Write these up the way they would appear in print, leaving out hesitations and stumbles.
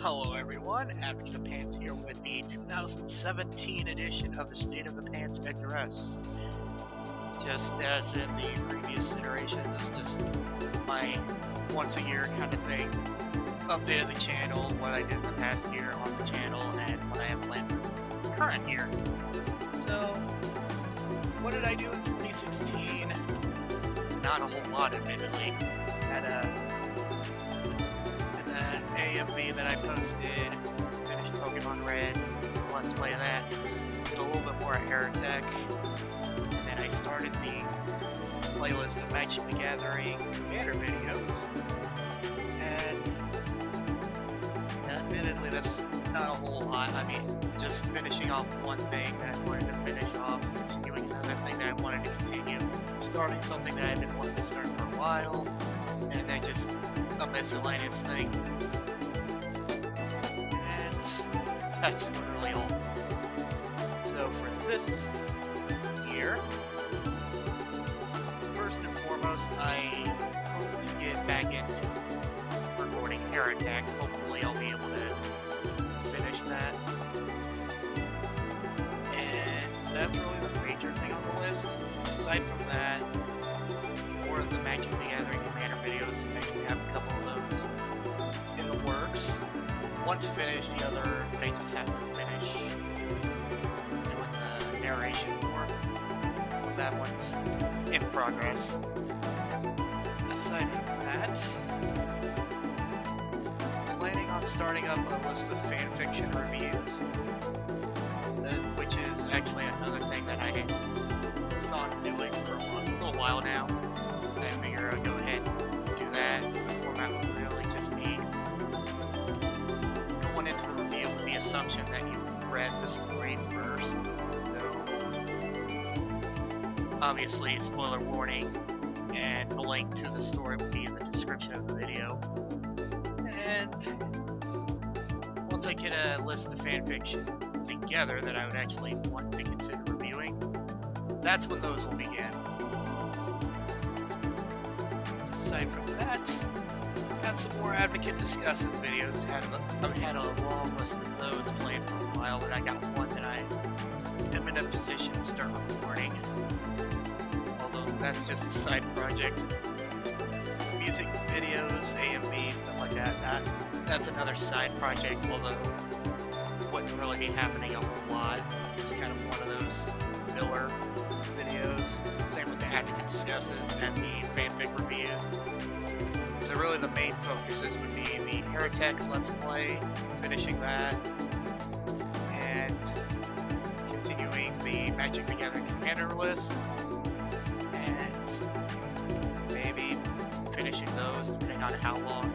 Hello everyone, Advocate of Pants here with the 2017 edition of the State of the Pants Address. Just as in the previous iterations, it's just my once a year kind of thing. Update of the channel, what I did in the past year on the channel, and what I have planned for the current year. So, what did I do in 2016? Not a whole lot, admittedly. Had an AMV that I posted, finished Pokemon Red, let's play that, did a little bit more Heretic, and then I started the playlist of Magic the Gathering Commander videos, and admittedly that's not a whole lot. I mean, just finishing off one thing that I wanted to finish off, continuing another thing that I wanted to continue, starting something that I've been wanting to start for a while, and then just a miscellaneous thing. And that's literally all. So for this year, first and foremost, I hope to get back into recording Heretic. Hopefully I'll be able to finish that. And that's really the major thing on the list. Aside from that, more of the Magic the Gathering Commander videos, I actually have a couple of those in the works. Once finished, the other they just have to finish doing the narration for. So that one's in progress. Aside from that, planning on starting up a list of fanfiction reviews, which is actually another thing that I thought doing for a little while now. I figure I'll go ahead and do that. The format would really just be going into the review with the assumption that you read the story first. So, obviously, spoiler warning, and a link to the story will be in the description of the video. And once I get a list of fanfiction together that I would actually want to consider reviewing, that's when those will begin. Aside from that, got some more Advocate Discusses videos. I've had a long list of those planned for a while, but I got one that I am in a position to start recording. Although that's just a side project. Music videos, AMV, stuff like that. That's another side project, although wouldn't really be happening a whole lot. It's kind of one of those filler videos. Same with the Advocate Discusses and the fanfic reviews. So really the main focuses would be the Heretic Let's Play, finishing that, and continuing the Magic the Gathering Commander list, and maybe finishing those depending on how long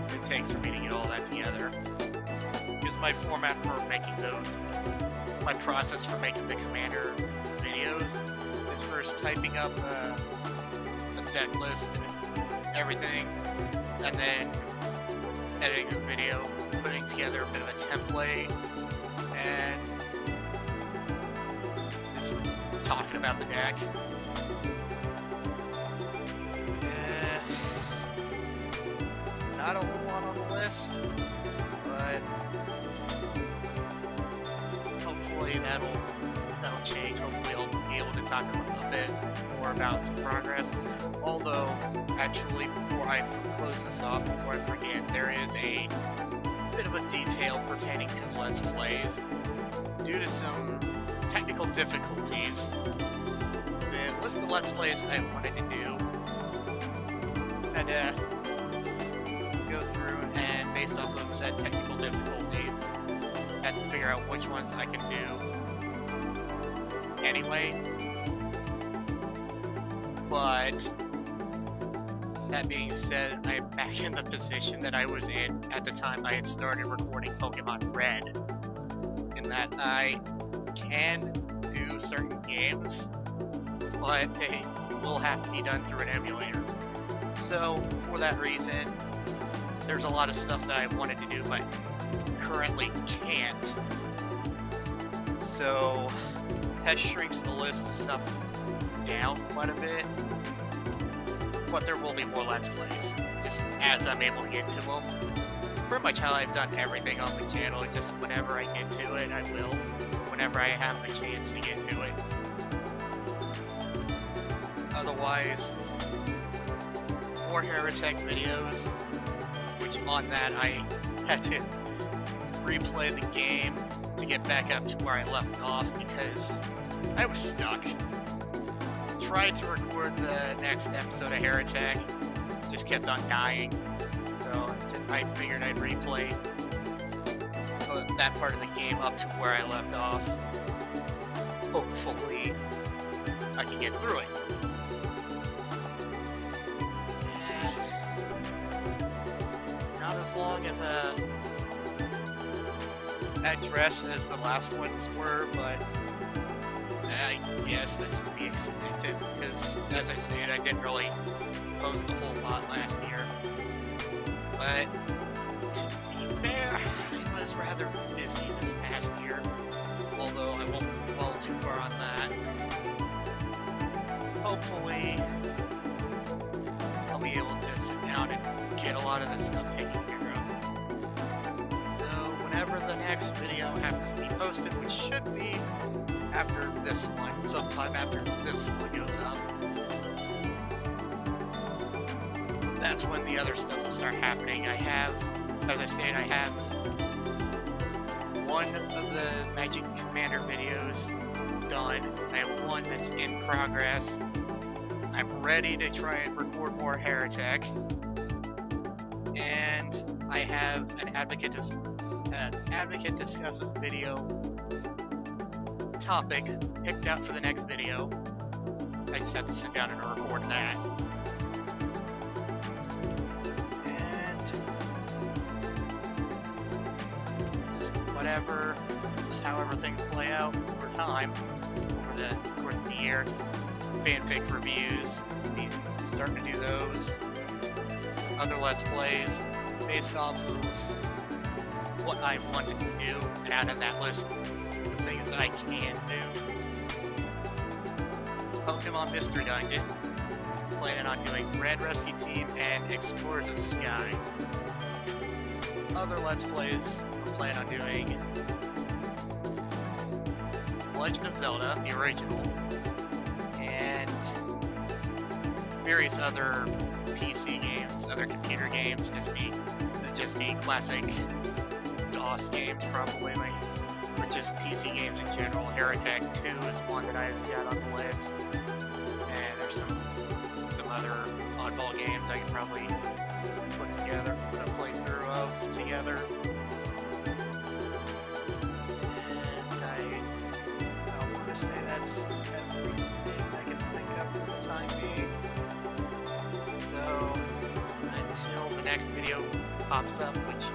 it takes for me to get all that together. Because my format for making those, my process for making the Commander videos is first typing up the deck list and everything, and then editing a video, putting together a bit of a template, and just talking about the deck. Not a whole lot on the list, but hopefully that'll change. Hopefully I'll be able to talk a bit more about some progress. Although, actually, before I close this off, before I forget, there is a bit of a detail pertaining to Let's Plays. Due to some technical difficulties, the list of Let's Plays I wanted to do had to go through and, based off of said technical difficulties, had to figure out which ones I can do anyway. But that being said, I am back in the position that I was in at the time I had started recording Pokemon Red, in that I can do certain games, but they will have to be done through an emulator. So, for that reason, there's a lot of stuff that I wanted to do, but currently can't. So, that shrinks the list of stuff down quite a bit. But there will be more Let's Plays, just as I'm able to get to them. pretty much how I've done everything on the channel. It's just whenever I get to it, I will. Whenever I have the chance to get to it. Otherwise, more Heretic videos, which on that I had to replay the game to get back up to where I left off because I was stuck. Tried to record the next episode of Heretic, just kept on dying, so I figured I'd replay that part of the game up to where I left off. Hopefully, I can get through it. Not as long as a address as the last ones were, but I guess this would be expected because, as I stated, I didn't really post a whole lot last year. But to be fair, I was rather busy this past year, although I won't dwell too far on that. Hopefully, I'll be able to sit down and get a lot of this stuff taken care of. So whenever the next video happens to be posted, which should be after this one, sometime after this one goes up, that's when the other stuff will start happening. I have, as I stated, I have one of the Magic Commander videos done. I have one that's in progress. I'm ready to try and record more Heretic. And I have an Advocate Discusses video topic picked out for the next video. I just have to sit down and record that. And whatever, just however things play out over time, over the course of the year. Fanfic reviews, starting to do those. Other Let's Plays based off of what I want to do, and out of that list, the things that I can do. Pokemon Mystery Dungeon, planning on doing Red Rescue Team and Explorers of Sky. Other Let's Plays, I'm planning on doing Legend of Zelda, the original, and various other PC games, other computer games, Disney classic DOS games probably, or just PC games in general. Heretic 2 is one that I've got on the list, and there's some other oddball games I could probably put a playthrough of together. And I want to say that's everything I can think of for the time being. So, until the next video pops up, which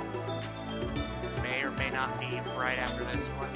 may or may not be right after this one,